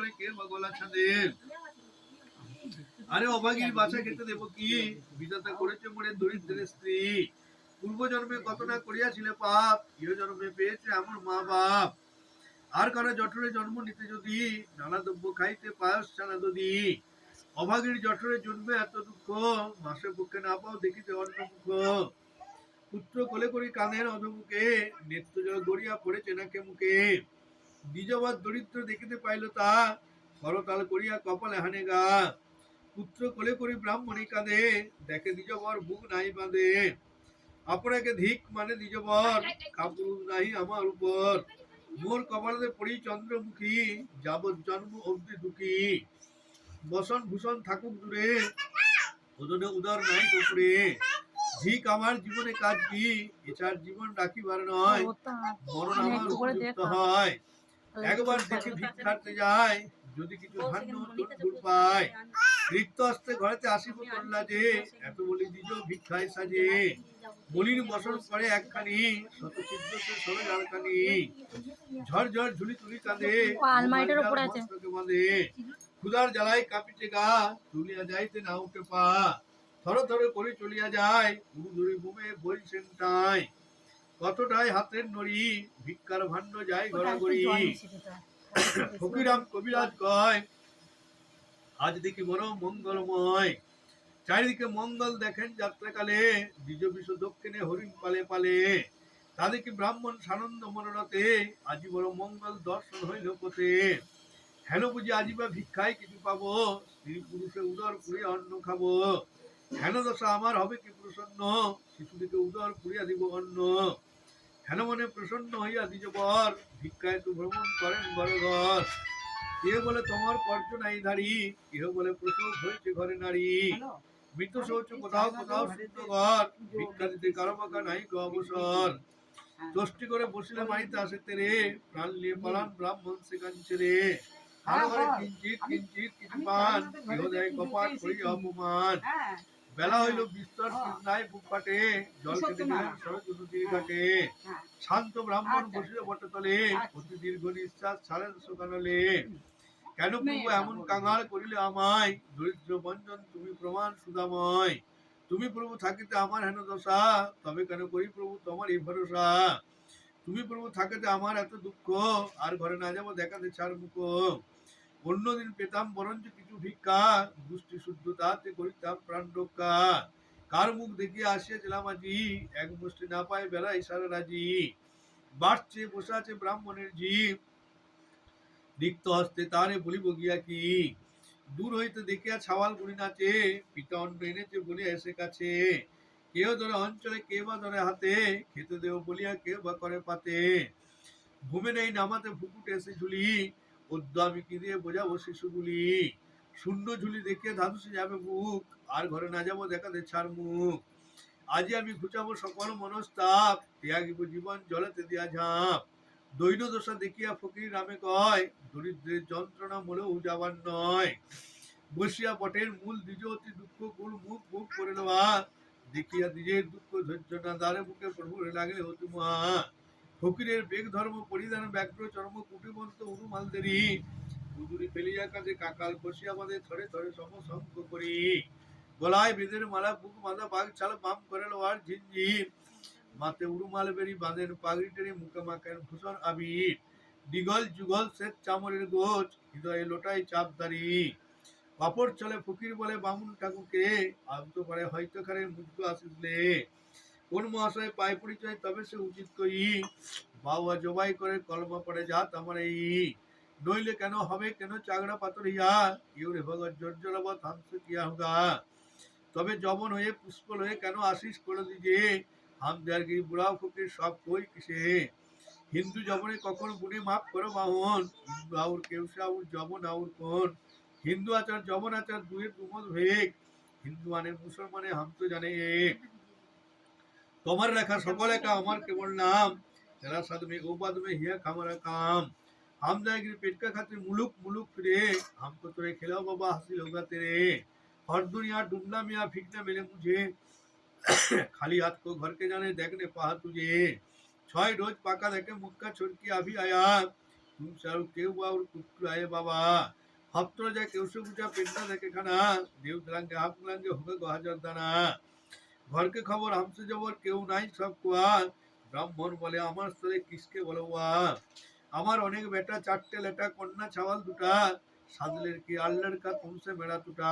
অঞ্চলে কে বা গলা ছাঁদে। আরে অভাগীর বাছা খেতে দেব কি, বিধাতা করেছে মোরে দরিদ্রের স্ত্রী। পূর্ব জন্মে কত না করিয়াছিলে পাপ, ইহ জন্মে পেয়েছে আমার মা বাপ। আর কারো জঠরে জন্ম নিতে যদি, নানা দ্রব্য খাইতে পায়স ছানা যদি। অভাগীর জঠরে জন্মে এত দুঃখ, মাসে পক্ষে না পাও দেখিতে অন্নমুখ। পুত্র কোলে করি কাঁধের অধমুখে, নেত্র জল গড়িয়া পড়েছে নাকে মুখে। দ্বিজবৎ দরিদ্র দেখিতে পাইল তা, করতাল করিয়া কপালে হানে গা। পুত্র কোলে করি ব্রাহ্মণী কাঁধে, দেখে দ্বিজবর বুক নাই বাঁধে। আপনাকে ধিক মানে দ্বিজবর, কাপুরুষ নাহি আমার উপর। মোর কপালে পড়ি চন্দ্রমুখী, যাবৎ জন্ম অবধি দুঃখী। বসন ভূষণ থাকুক দূরে, ওজনে উদর নাই উপরে। ধিক আমার জীবনে কাজ কি, এছাড় জীবন রাখিবার নয়। মরণ আমার উপযুক্ত হয়, একবার দেখে ভিক্ষার্থে যায়, যদি কিছু ধান্য তুল পায়। রিক্ত হস্তে ঘরেতে আসিব করলা যে, এত বলি দিজ ভিক্ষায় সাজে। বলির বসন করে একখানি, শত ছিদ্র সরে জালখানি। ঝড় ঝড় ঝুলি তুলি কাঁদে, আলমারিটার উপর আছে বাঁধে। ক্ষুধার জ্বালায় কাঁপিতে গা, তুলিয়া যাইতে না উঠে পা। থর থর করে চলিয়া যায়, উড়ু ধরি বুমে বইছেন তাই। কতটাই হাতের নড়ি, ভিক্ষার ভাণ্ড যায় গড়াগড়ি। ফকিরাম কবিরাজ কয়, আজ দেখি বড় মঙ্গলময়। চারিদিকে মঙ্গল দেখেন যাত্রাকালে, দ্বিজ বিষ দক্ষিণে হরিণ পালে পালে। তাদেরকে ব্রাহ্মণ সানন্দ মনোরথে, আজি বড় মঙ্গল দর্শন হইল পথে। হেন বুঝি আজিবা ভিক্ষায় কিছু পাবো, স্ত্রী পুরুষে উদর পুড়িয়া অন্ন খাবো। হেন দশা আমার হবে কি প্রসন্ন, শিশুটিকে উদর পুড়িয়া দিব অন্ন। হেন মনে প্রসন্ন হইয়া দ্বিজবর, ভিক্ষায় তো ভ্রমণ করেন ঘর ঘর। কেহ বলে তোমার কর্য নাই ধারী, কেহ বলে প্রসব হয়েছে ঘরে নারী। মৃত শৌচ কোথাও কোথাও শুদ্ধ ঘর, ভিক্ষা দিতে কারো বাঁকা নাই গো অবসর। দোষটি করে বসিলে মারিতে আসে তেরে, প্রাণ নিয়ে পালান ব্রাহ্মণ সেখান ছেড়ে। কারো ঘরে কিঞ্চিত কিঞ্চিত কিছু পান, কেহ দেয় কপাট করিয়া অপমান। বেলা হইল বিস্তর নাই বুক ফাটে, জল খেতে গেলেন সরজ নদীর ঘাটে। শান্ত ব্রাহ্মণ বসিল বটে তলে, অতি দীর্ঘ নিঃশ্বাস ছাড়েন শোকানলে। কেন প্রভু এমন কাঙাল করিলে আমায়, দরিদ্র বঞ্চন তুমি প্রমাণ সুধাময়। তুমি প্রভু থাকিতে আমার হেন দশা, তবে কেন করি প্রভু তোমার এই ভরসা। তুমি প্রভু থাকিতে আমার এত দুঃখ, আর ঘরে না যাবো দেখাতে ছাড় মুখ। অন্যদিন পেতাম বরঞ্চ কিছু ভিক্ষা, দুষ্টি শুদ্ধতাতে করিতাম প্রাণ রক্ষা। কার মুখ দেখিয়া আসিয়াছিলাম আজি, এক মুষ্টি না পায় বেড়াই সারা রাজি। বাড়ছে বসে আছে ব্রাহ্মণের জীব, রিক্ত হস্তে তারে বলিব গিয়া কি। দূর হইতে দেখিয়া ছাওয়াল বুড়ি নাচে, পিতা অন্ন এনেছে বলিয়া এসে কাছে। কেউ ধরে অঞ্চলে, কে বা ধরে হাতে, খেতে দেও বলিয়া কেউ বা করে পাতে। ঘুমে নেই নামাতে ফুকুটে এসে ঝুলি, পদ্য আমি কি দিয়ে বোঝাবো শিশুগুলি। শূন্য ঝুলি দেখিয়া ধাতুসে যাবে মুখ, আর ঘরে না যাবো দেখাতে ছাড় মুখ। আজি আমি ঘুচাবো সকল মনস্তাপ, ত্যাগিব জীবন জলেতে দিয়া ঝাঁপ। দৈন দশা দেখিয়া ফকির রামে কয়, দরিদ্রের যন্ত্রণা মোলেও যাবার নয়। বসিয়া বটের মূল দ্বিজ অতি দুঃখ কুল মুখ মুখ করে নেওয়া। দেখিয়া দ্বিজের দুঃখ ধৈর্য না দ্বারে মুখে প্রভুর লাগে অতি মহা। ফকিরের বেগ ধর্ম পরিধান ব্যাঘ্র চর্ম কুটিমন্ত অনুমাল দেরি। উদুরি ফেলিয়া কাজে কাকাল বসিয়া বাঁধে থরে থরে সমসঙ্গ করি। গলায় বেদের মালা বুক বাঁধা বাঘ ছাল বাম করে লোয়ার ঝিঞ্জির। মাতে উরুমাল বেরি বাঁধেন পাগড়ি টেনে মুখে মাখেন ভূষণ আবির। দিগল যুগল শ্বেত চামরের গোছ, হৃদয়ে লোটাই চাপদারি। কাপড় চলে ফকির বলে বামুন ঠাকুরকে, আনতে পারে হয়তো খারে মুগ্ধ আসিলে। কোন মহাশয় পায় পরিচয় তবে সে উচিত কই, বাউয়া জবাই করে কলমা পড়ে জাত আমার এই। নইলে কেন হবে কেন চাগড়া পাথর হিয়া, কেউ রে ভগত জর্জরাব থামস কিয়া হুগা। তবে জবন হয়ে পুষ্পল হয়ে কেন আসিস করে দিজে, হাম দেয়ারগিরি বুড়াও ফকির সব কই কিসে। হিন্দু জবনে কখন গুণে মাপ করো বাহন, হিন্দু আউর কেউ সে আউর জবন আউর কোন। হিন্দু আচার জবন আচার দুয়ের দুমত ভেক, হিন্দু মানে মুসলমানে হাম তো জানে এক। তোমার লেখা সকল একা আমার কেবল নাম, तेरा साथ में ओ बाद में हिया खामरा काम। हम जाएगी पेट का खातिर मुलुक मुलुक फिरे, हमको तोरे खिलाओ बाबा हंसी होगा तेरे। हर दुनिया डूबना मियाँ फिकना मिले मुझे, खाली हाथ को घर के जाने देखने पहा तुझे। ছয় রোজ পাকা দেখে মুক্কা ছড়কি আভি আয়া, तुमसे और केव और पुत्र आए बाबा हफ्तर যায় কেউ সে বুঝা পেটনা দেখে খানা দেউ দ্রাঙ্গে হাফ লাঙ্গে হবে গো হাজার দানা ঘরকে খবর হামসে জবর কেউ নাই সব কুয়া ব্রাহ্মণ বলে আমার স্তরে কিসকে বলো আমার অনেক বেটা চারটে লেটা কন্যা ছাওয়াল দুটা সাদলের কি আল্লাহর কা তুমসে মেরা টুটা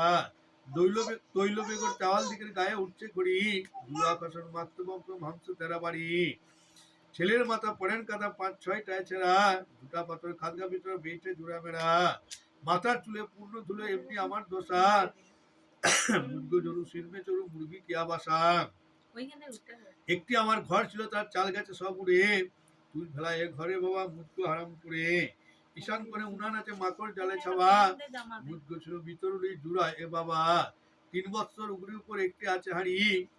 তৈল বেগর চাওয়াল দিকের গায়ে উঠছে ঘড়ি দুয়া কসন মাত্র বম্পম হামসে তেরা বাড়ি ছেলের মাথা পড়েন কাদা ৫-৬টায় ছেঁড়া দুটা পাথর খাদগা ভিতর বেটে জোড়া মেরা মাথার চুলে পূর্ণ ধুলো এমনি আমার দোষা মুরগো জরু শিরমে চরু মুরগি কিয়া বাসা একটি আমার ঘর ছিল তার চাল গেছে সব উড়ে তুই ভেলা এ ঘরে বাবা মুরগো হারাম করে ঈশান করে উনান আছে মাকড় জালে ছাওয়া মুরগো ছিল ভিতরুলি জুড়া এ বাবা ৩ বছর উগরির উপর একটি আছে হাড়ি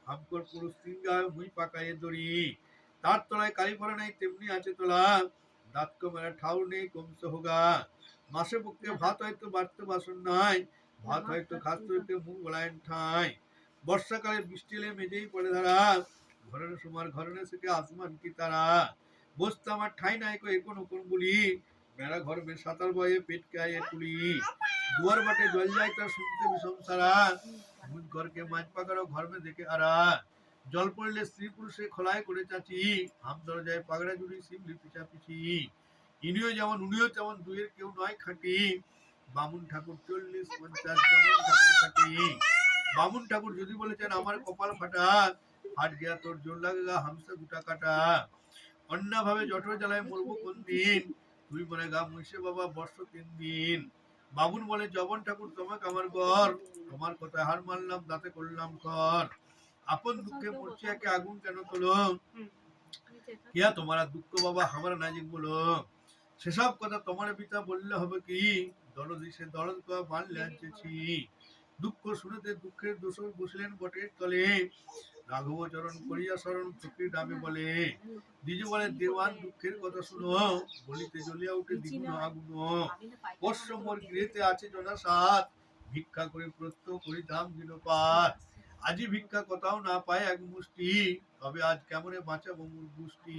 হামকর পুরুষ সিঙ্গা মুই পাকায়ে দড়ি তার তলায় কালী পড়া নাই তেমনি আছে তোলা দাঁত কমেরা ঠাউর নেই কমছে হোগা মাসে পক্ষে ভাত হয়তো বাড়তে বাসন নাই ভাত হয়তো খাস্তে মুখ গলায়ন ঠাই বর্ষাকালে বৃষ্টি এলে মেজেই পড়ে ধারা ঘরের সময় ঘরের থেকে আসমান কি তারা বসতে আমার ঠাই নাই কো এখন কোন বলি মেরা ঘর মে সাঁতার বয়ে পেট কায়ে তুলি দুয়ার বাটে জল যায় তার শুনতে বিষম সারা মুখ ঘরকে মাছ পাকারো ঘর মে দেখে আরা জল পড়লে স্ত্রী পুরুষে খোলায় করে চাচি হাম দরজায় পাগড়া জুড়ি শিমলি পিছা পিছি ইনিও যেমন উনিও তেমন দুয়ের কেউ নয় খাঁটি বামুন ঠাকুর ৪০-৫০ যেমন ঠাকুর খাঁটি বামুন ঠাকুর যদি বলেছেন আমার কপাল ফাটা হাট গিয়া তোর জোর লাগা হামসা গুটা কাটা অন্যা ভাবে জঠর জ্বালায় মরবো কোন দিন তুই মনে গা মুইসে বাবা বর্ষ ৩ দিন বামুন বলে জবন ঠাকুর তোমাকে আমার ঘর তোমার কথায় হার মানলাম দাঁতে করলাম ঘর আপন দুঃখে মরছে একে আগুন কেন তোলো কিয়া তোমার দুঃখ বাবা আমার নাজিক বলো সেসব কথা তোমার পিতা বললে হবে কি দরদি সে দরদ কয়া মানলে আনছেছি দুঃখ শুনেতে দুঃখের দোষর বসলেন বটের তলে রাঘব চরণ করিয়া শরণ ফকির নামে বলে দ্বিজ বলে দেওয়ান দুঃখের কথা শুনো বলিতে জ্বলিয়া উঠে দ্বিগুণ আগুন পোষ্য মোর গৃহেতে আছে জনা সাত ভিক্ষা করে প্রত্যহ করি দাম দিল পাত আজি ভিক্ষা কথাও না পায় এক মুষ্টি তবে আজ কেমনে বাঁচাবো মোর গোষ্ঠী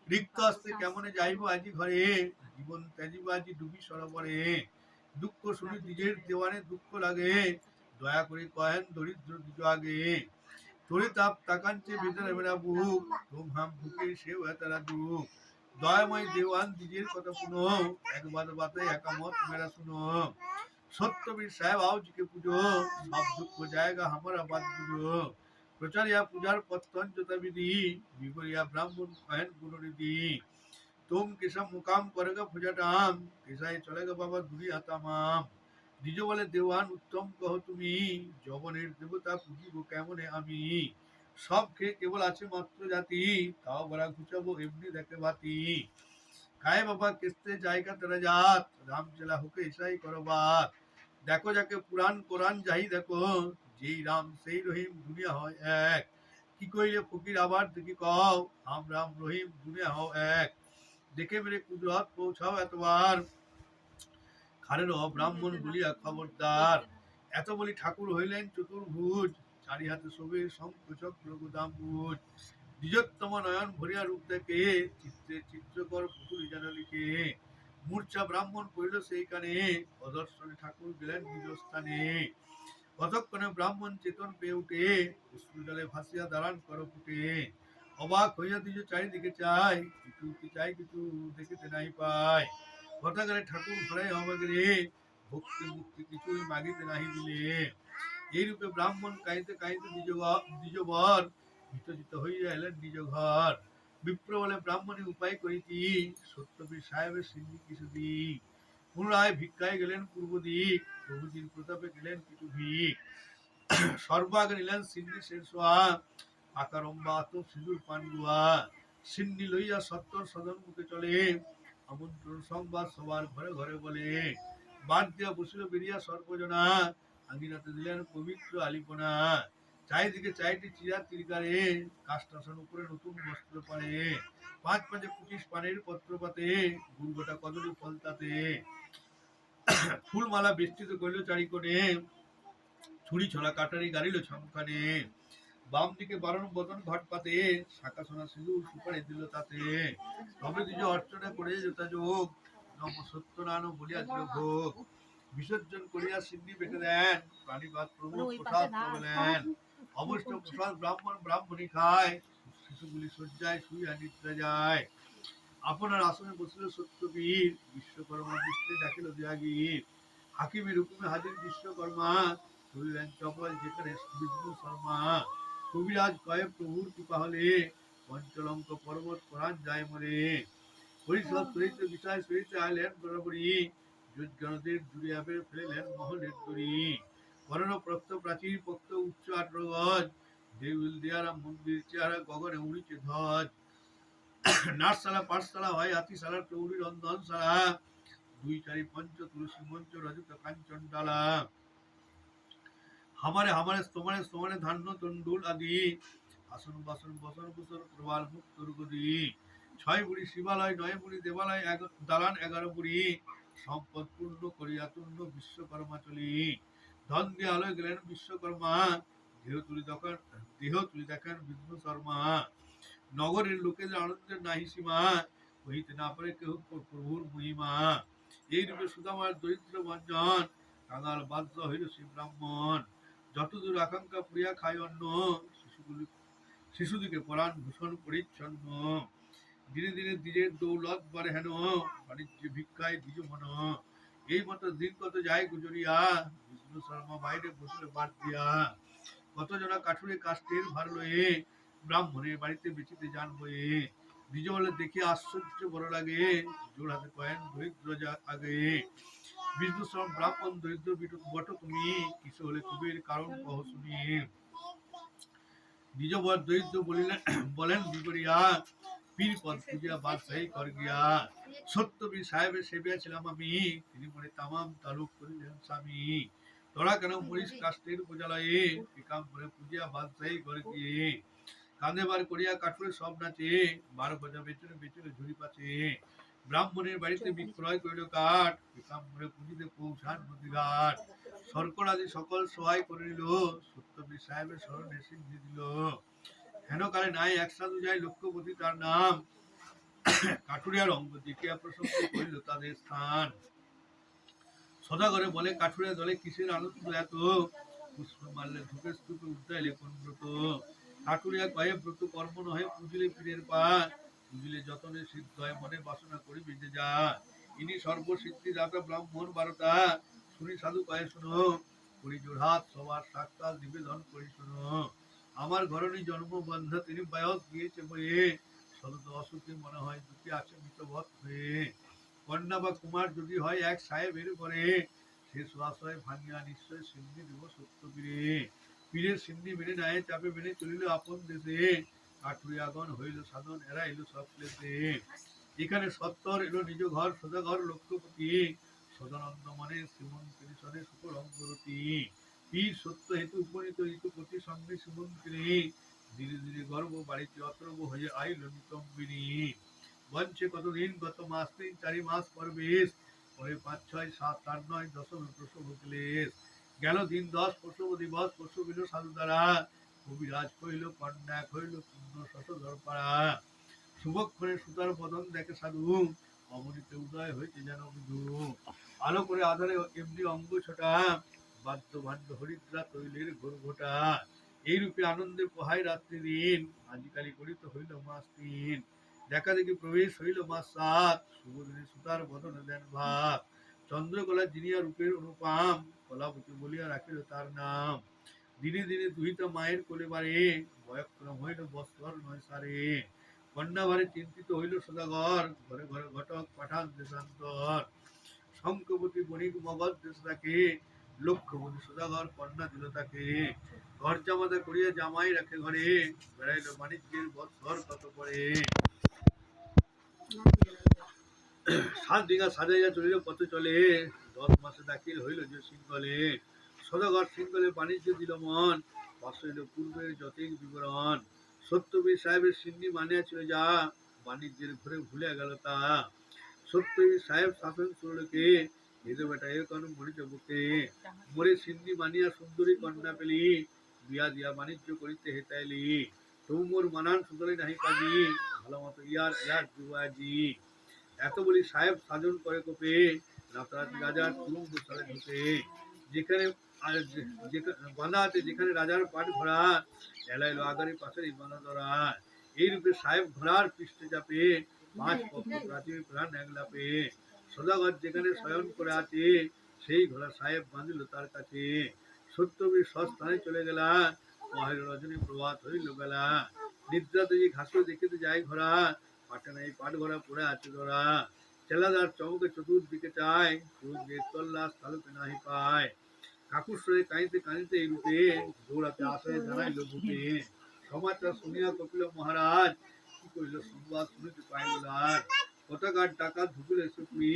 রিক্ত আসতে কেমনে যাইব আজি ঘরে জীবন ত্যাজিব আজি ডুবি সরোবরে দুঃখ শুনি নিজের দেওয়ানে দুঃখ লাগে দয়া করে কয়েন দরিদ্র দিজ আগে তোরে তাপ তাকানছে ভেতরে মেরা বুক ঘুম হাম ভুকে সেও তারা দুঃখ দয়াময় দেওয়ান দিজের কথা শুনো একবার বাতে একামত মেরা শুনো সত্যবীর সাহেব आओ जी के पूजो सब दुख हो जाएगा हमारा बात पूजो प्रचारिया पूजार पत्तन जोता विधि विगरिया ब्राह्मण कहन गुरुनिधि तुम किसा मुकाम करेगा पूजा टाम किसा ही चलेगा बाबा दुनिया तमाम দ্বিজ বলে দেওয়ান উত্তম কহ তুমি যবনের দেবতা পুজিব কেমনে আমি সব খেয়ে কেবল আছে মাত্র জাতি তাও বড়া ঘুচাবো এমনি দেখে বাতি কায়ে বাবা কিস্তে জায়গা তেরা জাত রাম চেলা হোকে ইসাই করো বাত দেখো যাকে পুরাণ কোরআন যাই দেখো যেই রাম সেই রহিম দুনিয়া হয় এক কি কইলে ফকির আবার দেখি কও হাম রাম রহিম দুনিয়া হও এক দেখে মেরে কুদরত পৌঁছাও এতবার খারের ব্রাহ্মণ বলিয়া খবরদার এত বলি ঠাকুর হইলেন চতুর্ভুজ চারি হাতে শোভে শঙ্খ চক্র গোদাম্বুজ দ্বিজোত্তম নয়ন ভরিয়া রূপ দেখে চিত্রে চিত্রকর পুতুল যেন লিখে মূর্ছা ব্রাহ্মণ কইল সেইখানে অদর্শনে ঠাকুর গেলেন নিজ স্থানে কতক্ষণে ব্রাহ্মণ চেতন পেয়ে উঠে অশ্রু জলে ভাসিয়া দাঁড়ান কর ফুটে অবাক হইয়া দ্বিজ চারিদিকে চাই কিছু কি চাই কিছু দেখিতে নাই পায় কথা গেলে ঠাকুর ঘরে হবে রে ভক্তি মুক্তি কিছুই মাগিতে নাহি দিলে এইরূপে ব্রাহ্মণ কাইতে কাইতে দ্বিজবর বিচলিত হইয়া এলেন নিজ ঘর বিপ্র বলে ব্রাহ্মণী উপায় করিতি সত্যবীর সাহেবের সিন্ধি কিছু দিক পুনরায় ভিক্ষায় গেলেন পূর্ব দিক প্রভুজির প্রতাপে গেলেন কিছু ভিক সর্বাগে নিলেন সিন্ধি শের সোয়া আকার অম্বা আত সিঁদুর পান গুয়া সিন্নি লইয়া সত্তর সদন মুখে চলে আমন্ত্রণ সংবাদ সবার ঘরে ঘরে বলে বাদ দিয়া বসিল বেরিয়া সর্বজনা আঙ্গিনাতে দিলেন পবিত্র আলিপনা চারিদিকে চাইটি চিরা তিরকারে কাষ্টাসন উপরে নতুন বস্ত্র পারে ৫ পাঁচে ২৫ পানের পত্র পাতে গুড়গোটা কদলী ফল তাতে ফুলমালা বেষ্টিত করিল চারি কোণে ছুরি ছড়া কাটারি গাড়িল ছমখানে বাম দিকে বারণ বদন ঘট পাতে, শাখা সোনা সিঁদুর সুপারি দিল তাতে। তবে দ্বিজ অর্চনা করে যথাযোগ, নম সত্যনারায়ণ বলিয়া দিল ভোগ। বিসর্জন করিয়া সিদ্ধি বেটে দেন, প্রাণীপাত প্রভু প্রসাদ প্রবলেন। অবশ্য প্রসাদ ব্রাহ্মণ ব্রাহ্মণী খায়, শিশুগুলি শয্যায় শুইয়া নিদ্রা যায়। আপনার আসনে বসিল সত্যবীর, বিশ্বকর্মা মিস্ত্রি ডাকিল দিয়াগীর। হাকিমের হুকুমে হাজির বিশ্বকর্মা, চলিলেন চপল যেখানে বিষ্ণু শর্মা। কবিরাজ কয়ে প্রভুর কৃপা হলে, পঞ্চলঙ্ক পর্বত পরাণ যায় মরে। হরিষদ সহিত বিষয় সহিত আইলেন বরাবরী, যজ্ঞনদের জুড়িয়া বের ফেলিলেন মহলের তরী। করণ প্রত্য প্রাচীর পক্ত উচ্চ 18 গজ, দেউল দেয়ারা মন্দির চেহারা গগনে উড়িছে ধ্বজ। নাটশালা পাঠশালা হয় হাতিশালা টৌরি রন্ধনশালা, 2 4 5 তুলসী মঞ্চ রজত কাঞ্চন ডালা। হামারে হামারে স্তমারে স্তমারে ধান্য তন্ডুল আদি, আসন বাসন বসন বসন প্রবাল মুক্ত রুগদি। 6 বুড়ি শিবালয় 9 বুড়ি দেবালয় দালান 11 বুড়ি, সম্পদ পূর্ণ করিয়া তুণ্য বিশ্বকর্মা চলি। ধন দিয়ে আলোয় গেলেন বিশ্বকর্মা, দেহ তুলি দেখেন বিষ্ণু শর্মা। নগরের লোকেদের আনন্দের নাহি সীমা, কহিতে না পারে কেউ প্রভুর মহিমা। এই রূপে সুদামার দরিদ্র ভঞ্জন, কাঙাল বাধ্য হইল শ্রী ব্রাহ্মণ। যতদূর আকাঙ্ক্ষা পুরিয়া খায় অন্ন, শিশুদিকে পরাণ ভূষণ পরিচ্ছন্ন। দিনে দিনে দ্বিজের দৌলত বাড়ে হেন, বাণিজ্য ভিক্ষায় দ্বিজ মন। এই মতো দিন কত যায় গুজরিয়া, বিষ্ণু শর্মা বাইরে বসলে বাদ দিয়া। কত জনা কাঠুরে কাষ্টের ভার লয়ে, ব্রাহ্মণের বাড়িতে বেচিতে যান বয়ে। নিজ বলে দেখে আশ্চর্য বড় লাগে, জোর হাতে কয়েন দরিদ্র আগে। বিষ্ণু শর্মা ব্রাহ্মণ দরিদ্র বট তুমি, কিছু হলে কুবের কারণ কহ শুনি। নিজ বর দরিদ্র বলিলেন বলেন বিগড়িয়া, পীর পদ পূজা বাদশাহী কর গিয়া। সত্যবীর সাহেবের সেবিয়া ছিলাম আমি, তিনি মনে তামাম তালুক করিলেন স্বামী। তোরা কেন মরিস কাষ্টের পূজালয়ে, পিকাম্বরে পূজা বাদশাহী করে গিয়ে। কাঁধে বার করিয়া কাঠুরে সব নাচে, 12 গজা বেচনে বেচনে ঝুড়ি পাচে। ব্রাহ্মণের বাড়িতে বিক্রয় করিল কাঠ, পিকাম্বরে পুঁজিতে পৌঁছান নদীঘাট। শর্কর আদি সকল সহায় করে নিল, সত্যবীর সাহেবের স্মরণে সিদ্ধি দিল। হেন কালে নাই এক সাধু যায় লক্ষ্যপতি তার নাম, কাঠুরিয়ার অঙ্গ দেখিয়া প্রসঙ্গ করিল তাদের স্থান। সদাগরে বলে কাঠুরিয়া দলে কিসের আনন্দ এত, পুষ্প মারলে ধূপের স্তূপে উদ্যাইলে কোন ব্রত। কাঠুরিয়া কয়ে ব্রত কর্ম নহে পুজিলে পীরের পা, পুজিলে যতনে সিদ্ধ হয় মনে বাসনা করি বেঁচে যা। ইনি সর্বসিদ্ধি দাতা ব্রাহ্মণ 12টা, শুনি সাধু কয়ে শুনো, করি জোড়হাত সবার সাক্ষাৎ নিবেদন করি শুনো। আমার ঘরণী জন্মবন্ধ তিনি বায়স গিয়েছে বয়ে, শত অসুখে মনে হয় দুঃখে আছে মৃতবৎ হয়ে। কন্যা বা কুমার যদি হয় এক সাহেবের পরে, সে সোয়াশয় ভাঙিয়া নিশ্চয় সিন্ধি দেব সত্য পীরে। পীরের সিন্ধি মেনে নেয় চাপে মেনে চলিল আপন দেশে, কাঠুরিয়াগণ হইল সাধন এরাইল সব ক্লেশে। এখানে সত্তর এলো নিজ ঘর সদাঘর লক্ষ্যপতি, সদানন্দ মনে শ্রীমন্ত্রী সনে শুকর অঙ্গরতি। পীর সত্য হেতু উপনীত ঋতুপতি সঙ্গে শ্রীমন্ত্রী, ধীরে ধীরে গর্ব বাড়িতে অতর্ব হয়ে আইল নিতম্বিনী। বঞ্চে কতদিন গত মাস 3 4 মাস পর বেশ, পরে 5 6 7 8 9 দশম প্রসব ক্লেশ। গেল দিন 10 প্রসব দিবস প্রসবিল সাধু দ্বারা, কবিরাজ কইল কন্যা হইল পূর্ণ শতধর পাড়া। শুভক্ষণে সুতার বদন দেখে সাধু, অমনিতে উদয় হয়েছে যেন বিধু। আলো করে আধারে এমনি অঙ্গ ছোটা, বাদ্য ভাণ্ড হরিদ্রা তৈলের ঘোরঘোটা। এইরূপে আনন্দে পোহায় রাত্রি দিন, আজিকালি করিত হইল মাস 3। দেখা দেখি প্রবেশ হইল মাস 7, শুভদিনে সুতার বদনে দেন ভাত। চন্দ্রকলা জিনিয়া রূপের অনুপাম, কলাবতী বলিয়া রাখিল তার নাম। দিনে দিনে দুহিতা মায়ের কোলে বারে, বয়ক্রম হইল বৎসর 9 সারে। কন্যা ভারে চিন্তিত হইল সদাগর, ঘরে ঘরে ঘটক পাঠান দেশান্তর। শঙ্কবতী বণিক মগধ দেশ রাখে, লক্ষ্যবতী সদাগর কন্যা দিল তাকে। ঘর জামাতা করিয়া জামাই রাখে ঘরে, বেড়াইল বাণিজ্যের বৎসর কত পরে। 7 বিঘা সাজাইয়া চলিল পথে চলে, 10 মাসে দাখিল হইল যে সিংহলে। সদাগর সিংহলে বাণিজ্য দিল মন, পাশ হইল পূর্বের যতেক বিবরণ। সত্যবীর সাহেবের সিন্ধি মানিয়াছিল যা, বাণিজ্যের ঘরে ভুলে গেল তা। সত্যবীর সাহেব শাসন সুরলোকে, এদের বেটা এখন মরিচ বুকে। মরে সিন্ধি মানিয়া সুন্দরী কন্যা পেলি, বিয়া দিয়া বাণিজ্য করিতে হেতাইলি তবু মোর মানান সুতলে নাহি কাজি ভালো মতো ইয়ার ইয়ার যুবাজি এত বলি সাহেব সাজন করে কোপে রাতারাতি রাজার তুরঙ্গ স্থলে ঢুকে যেখানে বাঁধা আছে যেখানে রাজার পাট ঘোড়া এলাইলো আগারে পাশের এই বাঁধা ধরা এই রূপে সাহেব ঘোড়ার পৃষ্ঠে চাপে 5 পক্ষ প্রাচীর প্রাণ একলাপে সদাগর যেখানে শয়ন করে আছে সেই ঘোড়া সাহেব বাঁধিল তার কাছে সত্যবীর সস্থানে চলে গেলা মহের রজনী প্রভাত হইল বেলা নিদ্রাতে যে ঘাসে দেখিতে যায় ঘোড়া পাটে নাই পাট ঘোড়া পড়ে আছে ধরা চেলাদার চমকে চতুর্দিকে চায় তল্লাশ তালুকে নাহি পায় কাকুশ্বরে কাঁদিতে কাঁদিতে এই রূপে দৌড়াতে আসে জানাইল ভূপে সমাচার শুনিয়া কপিল মহারাজ কি করিল সংবাদ শুনিতে পাইল আর পতাকার টাকা ঢুকিল সুপুরি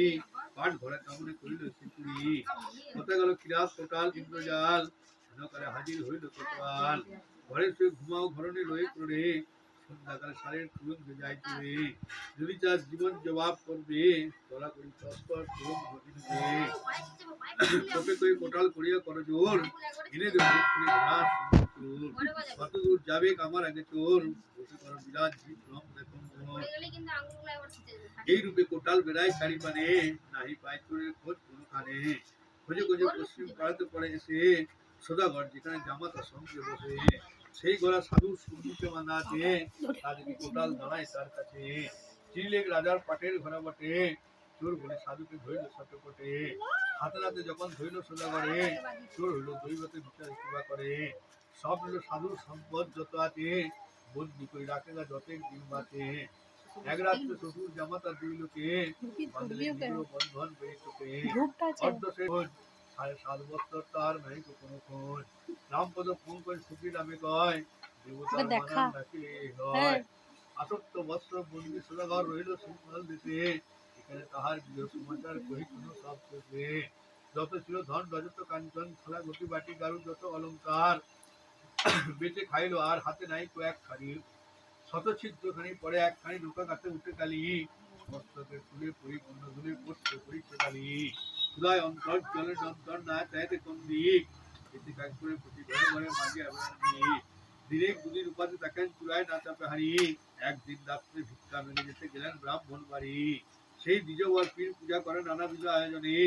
পাট ঘরে কামনে করিল সুপুরি কথা গেল কিরাত কোটাল ইন্দ্রজাল হেনকালে হাজির হইল কোটাল ঘরে শুয়ে ঘুমাও ঘরনে লয়ে করে সন্ধ্যাকালে সারের তুরঙ্গ যাইতে যদি তার জীবন জবাব করবে তোরা করি তস্কর তুরঙ্গ ঘটিবে তোকে কই কোটাল করিয়া করো জোর এনে দেব ঘাস কত দূর যাবে আমার আগে চোর বসে করো বিরাট জীব রং দেখো এই রূপে কোটাল বেড়ায় চারি পানে নাহি পায় চোরের খোঁজ কোনোখানে খোঁজে খোঁজে পশ্চিম পাড়াতে পড়ে এসে সদাগর যেখানে জামাতার সঙ্গে বসে সেই গলা সাধুর সম্মুখে বাঁধা আছে তাদেরকে কোটাল দাঁড়ায় তার কাছে চিরলেক রাজার পাটের ঘোড়া বটে চোর বলে সাধুকে ধরিল সাথে পটে হাতে হাতে যখন ধরিল সদাগরে চোর হইল দৈবতে বিচার সেবা করে সব হইল সাধুর সম্পদ যত আছে বন্দি করে রাখে না যতেক দিন বাঁচে এক রাত্রে শ্বশুর জামাতা দুই লোকে বন্ধন বেড়ে চোখে অর্ধ সে 7.5 বছর তার নাই কোনো খোঁজ রামপদ ফোন করে সুখী নামে কয় দেবতার মানান রাখিলে হয় আসক্ত বস্ত্র বন্দি সদাগর রইল সিংহল দেশে এখানে তাহার গৃহ সমাচার কহি কোনো সব শেষে যত ছিল ধন রজত কাঞ্চন খোলা গতি বাটি গারু যত অলঙ্কার বেঁচে খাইলো আর হাতে নাই কয়েক খানি শত ছিদ্রখানি পরে একখানি ঢোকা কাছে উঠে কালি বস্ত্রকে তুলে পরিপূর্ণ ধুলে পড়তে পরিচয় কালি খুদায় অন্তর জলের যন্ত্র না চাইতে কোন দিক এতে কাজ করে প্রতি ঘরে ঘরে মাঝে আবেদন দিনেক দুদিন উপাধি থাকেন চূড়ায় না চাপে হারি একদিন রাত্রে ভিক্ষা মেলে যেতে গেলেন ব্রাহ্মণ বাড়ি সেই দ্বিজবর পীর পূজা করে নানাবিধ আয়োজনে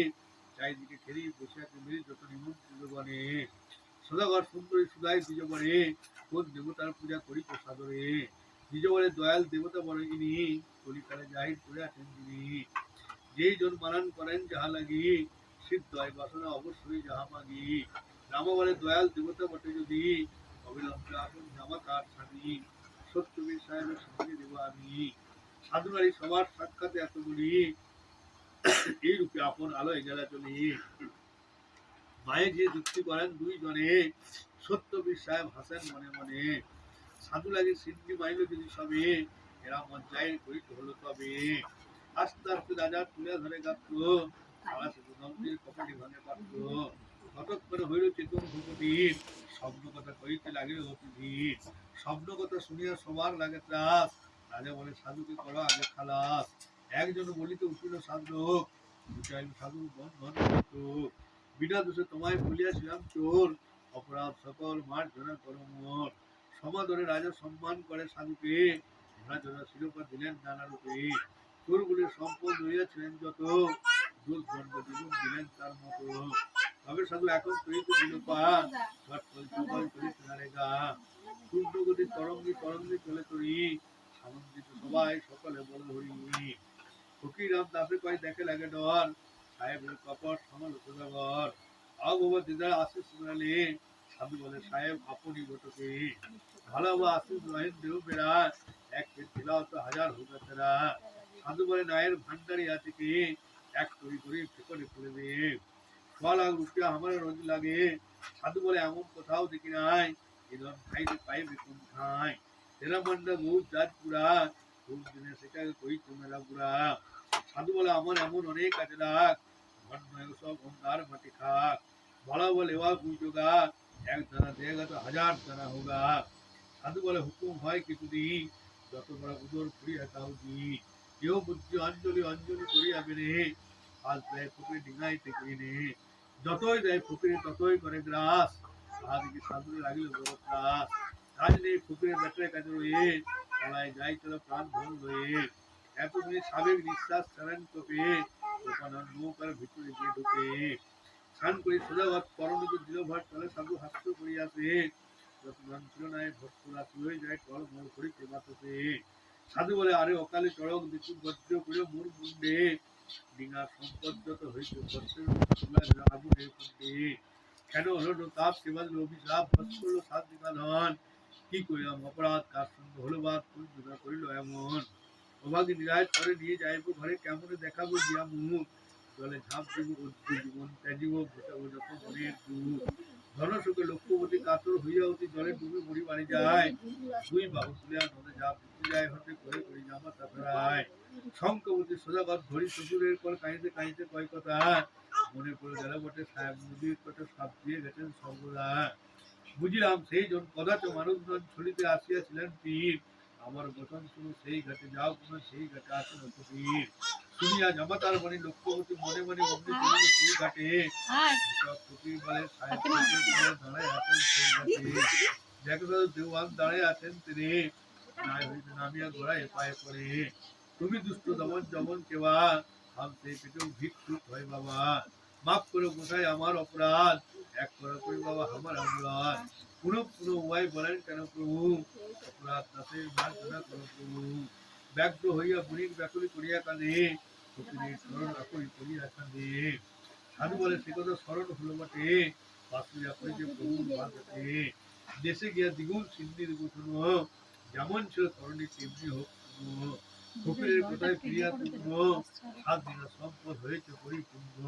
চারিদিকে খেলি বসে আছে মিল যত নিমন্ত্রিত বনে সদাগর সুন্দরী সুদাই দ্বিজবরে কোন দেবতার পূজা করি প্রসাদরে দ্বিজবরে দয়াল দেবতা বড় ইনি কলিকালে জাহির করে আছেন তিনি যেই জন মানান করেন যাহা লাগি সিদ্ধ হয় বাসনা অবশ্যই যাহা মাগি রাম বলে দয়াল দেবতা বটে যদি অবিলম্বে আসুন জামা কার স্বামী সত্যবীর সাহেবের সঙ্গে দেব আমি সাধুনারী সবার সাক্ষাতে এতগুলি এই রূপে আপন আলোয় গেলা চলি মায়ে যে যুক্তি করেন দুই জনে সত্যবীর সাহেব হাসেন মনে মনে সাধু লাগে সিদ্ধি মাইল যদি সবে এরা মজ্জায় করিতে হলো তবে আস্তে আস্তে রাজা তুলে ধরে গাত্র সারা শুধু নন্দির কপাটি ভাঙে পাত্র কতক্ষণে হইল চেতন ভূপতি স্বপ্ন কথা কইতে লাগিল অতিথির স্বপ্ন কথা শুনিয়া সবার লাগে ত্রাস রাজা বলে সাধুকে করো আগে খালাস একজন বলিতে উঠিল সাধু বুঝাইল সাধু বন্ধন বিনা দোষে তোমায় বলিয়াছিলাম চোর অপরাধ সকল মার ধরা করো মোর সমাদরে রাজা সম্মান করে সাধুকে রাজা শিরোপা দিলেন নানা রূপে চোরগুলির সম্পদ হইয়াছিলেন যত দুর্দণ্ড জীবন দিলেন তার মতো তবে সাধু এখন তৈরি দিল পা সকল করে চলে গা সূর্যগতির তরঙ্গি তরঙ্গি চলে তরি আনন্দিত সবাই সকলে বল হরি ফকির রাম দাসে কয় দেখে লাগে ডর সাহেবের কপট সমালোচনাগর অভব দিদার আশিস শুনালে সাধু বলে সাহেব আপনি ঘটকে ভালো আশিস রহেন দেহ বেড়া এক ছিলাও তো হাজার হোক তেরা সাধু বলে নায়ের ভান্ডারি আছে কি এক তৈরি করে ফেকরে খুলে দে 6 লাখ রুপিয়া আমার রোজ লাগে সাধু বলে এমন কোথাও দেখি নাই এজন খাইতে পাইবে কোন খাই তেরা মান্ডা বহু জাত পুরা খুব দিনে সেটাকে কই তোমেরা পুরা সাধু বলে আমার এমন অনেক আছে লাখ ঘর নয় সব অন্ধার মাটি খাক বলা বলে ওয়া গুজোগা এক দানা দেगा তো হাজার দানা হোগা সাধু বলে হুকুম হয় কিছুদিন যত বড় উদর ফুরি হাতাও দি কেউ বুদ্ধি অঞ্জলি অঞ্জলি করিয়া বেরে আজ দেয় ফুকরে ডিঙাইতে কিনে যতই দেয় ফুকরে ততই করে গ্রাস তাহাদিকে সাধুরে লাগিল বড় ত্রাস। কাজ নেই ফকিরের বেটার কাজে রয়ে পালায় যাই চলো প্রাণ ধন রয়ে। এতদিনে সাবেক নিঃশ্বাস ছাড়েন তোকে গোপানন নৌকার ভিতরে গিয়ে ঢুকে। স্নান করি সোজাগত পরমিত দিল ভার চলে সাধু হাস্য করিয়াছে। যত জন ছিল নাই ভক্তরা হয়ে যায় টল মোড় করিতে বাততে। সাধু বলে আরে অকালে চড়ক দিকু বজ্র করে মোর মুন্ডে। ডিঙা সম্পদ যত হইতে বজ্রের আগুনের কুণ্ডে। কেন হলো তাপ কেবল অভিশাপ বস করলো সাত দিকা ধন। কি করিলাম অপরাধ কার সঙ্গে হলো বাদ কোন জোড়া করিল এমন। অভাগী নিরায় করে নিয়ে যাইব ঘরে কেমনে দেখাবো দিয়া মুখ। জলে ঝাঁপ দিব উজ্জ্ব জীবন ত্যাজিব ঘটাবো যত মনের দুঃখ। ধনসুখে লক্ষ্যবতী কাতর হইয়া অতি জলে ডুবে মরি মারি যায়। দুই বাহু তুলিয়া নদে ঝাঁপ দিতে যায় হতে করে করি জামা তাছাড়ায়। শঙ্কবতী সোজাগত ধরি শ্বশুরের পর কাঁদিতে কাঁদিতে কয় কথা। মনে পড়ে গেল বটে সাহেব নদীর কত সাপ দিয়ে গেছেন সর্বদা। বুঝিলাম সেই জন কদাচ মানবগণ ছলিতে আসিয়াছিলেন তীর। আমার বচন শুনো সেই ঘাটে যাও কোনো সেই ঘাটে আসুন তীর। শুনিয়া জামাতার মনে লক্ষ্যবতী মনে মনে অগ্নি চলিল সেই ঘাটে। ফকির বলে সাহেব দাঁড়ায় আছেন সেই ঘাটে। দেখো দেওয়ান দাঁড়ায় আছেন তিনি নাই হইতে নামিয়া ঘোড়ায় পায়ে পড়ে। তুমি দুষ্ট দমন জমন কেবা ভাবতে পেটেও ভিক্ষুক হয় বাবা। মাফ করে কোথায় আমার অপরাধ এক করা করি বাবা আমার অপরাধ। পুনঃ পুনঃ উভয় বলেন কেন প্রভু অপরাধ দাসের মার্জনা করো প্রভু। ব্যগ্র হইয়া বুড়ির ব্যাকুলি করিয়া কাঁদে ফকিরের স্মরণ আকরি করিয়া কাঁদে। সাধু বলে সে কথা স্মরণ হলো বটে বাসুরিয়া করি যে প্রভু বাঁধতে। দেশে গিয়া দ্বিগুণ সিন্ধির গুছন যেমন ছিল ধরণী তেমনি হোক ফকিরের কোথায় ফিরিয়া পূর্ণ। সাত দিনের সম্পদ হয়েছে পরিপূর্ণ।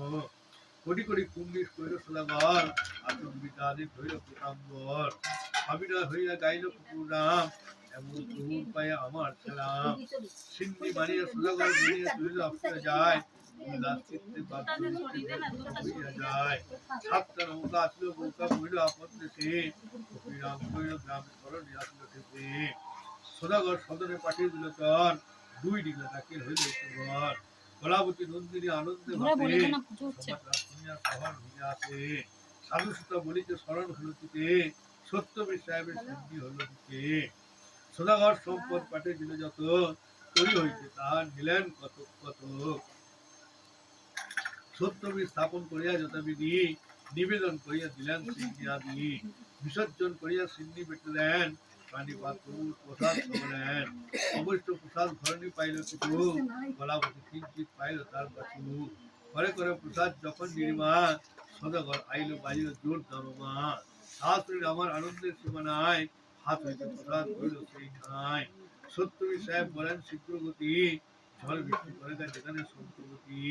কোটি কোটি কুম্বিশ কইল সদাগর আতঙ্ক বিকাদিক হইল পীতাম্বর। অবিনয় হইয়া গাইল কুকুর নাম এমন প্রভুর পায়ে আমার ছেলাম। সিন্ধি মানিয়া সদাগর মিলিয়ে তুলিল অক্ষরে যায়। সাতটা নৌকা আসলো নৌকা মহিল আপন দেশে ফকিরাম কইল গ্রামে ধরণী আসলো থেকে। সদাগর সদনে পাঠিয়ে দিল চর দুই ডিঙা ডাকিল হইল ঘর। কলাবতী নন্দিনী আনন্দে ভাতে শুনিয়া শহর ভেঙে আসে। সাধু সুতা বলিতে স্মরণ হলো দিতে সত্যবীর সাহেবের সিদ্ধি হলো দিতে। সদাগর সম্পদ পাঠে দিল যত তৈরি হইতে তাহার নিলেন কত কত। সত্যবীর স্থাপন করিয়া যথাবিধি নিবেদন করিয়া দিলেন সিদ্ধি আদি। বিসর্জন করিয়া সিদ্ধি বেটে দেন পানি পাত্র প্রসাদ খাওয়ালেন। অবশ্য প্রসাদ ধরণী পাইল কিছু কলাবতী কিঞ্চিত পাইল তার কাছু। ঘরে ঘরে প্রসাদ যখন নির্মা সদাগর আইল বাজিল জোর দামা। শাস্ত্রীর আমার আনন্দের সীমা নাই হাত হইতে প্রসাদ হইল সেই নাই। সত্যবীর সাহেব বলেন শীঘ্রগতি ঝড় বৃষ্টি করে দেয় যেখানে সন্তগতি।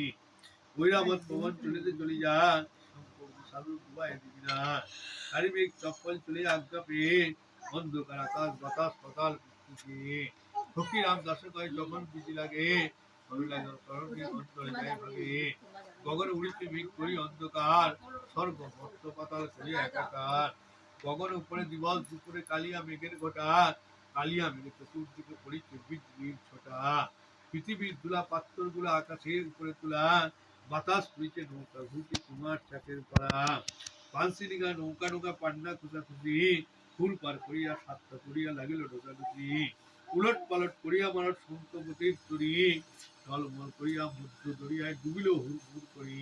ঐরাবত ভবন চলিতে চলি যা সাধু ডুবাই দিবি না। চারিদিক চপ্পল চলে আজ্ঞা পেয়ে অন্ধকার আকাশ বাতাস পাতাল ফকির রাম দাসে কয় যখন বিজি লাগে অন্তরে যায় ভাগে। গগন উড়িতে মেঘ করি অন্ধকার স্বর্গ ভক্ত পাতাল করি একাকার। গগন উপরে দিবস দুপুরে কালিয়া মেঘের ঘটা কালিয়া মেঘে চতুর্দিকে পড়িছে বিজলির ছোটা। পৃথিবীর দুলা পাত্র গুলা আকাশের উপরে তোলা বাতাস পুরিতে নৌকা ঘুরছে কুমার চাকের পাড়া। পানসিলিগা নৌকা নৌকা পান্না খুঁজা খুঁজি ফুল পার করিয়া সাতটা করিয়া লাগিল ঢোকাঢুকি। উলট পালট করিয়া মারত সন্তপতির তরি টলমল করিয়া মধ্য দরিয়ায় ডুবিল হুড় হুড় করি।